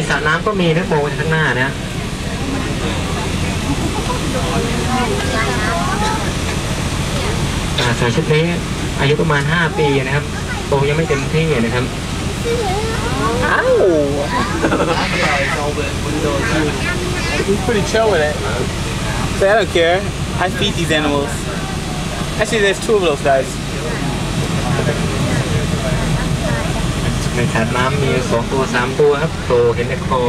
สระน้ำก็มีนะโมข้างหน้านะใส่ชุดนี้อายุประมาณ5 ปีนะครับโตยังไม่เต็มที่นะครับอ้าว He's pretty chill with it. So I don't care. I feed these animals. Actually, there's 2 of those guys. ในสระน้ำมี2 ตัว 3 ตัวครับโตเห็นแต่คอ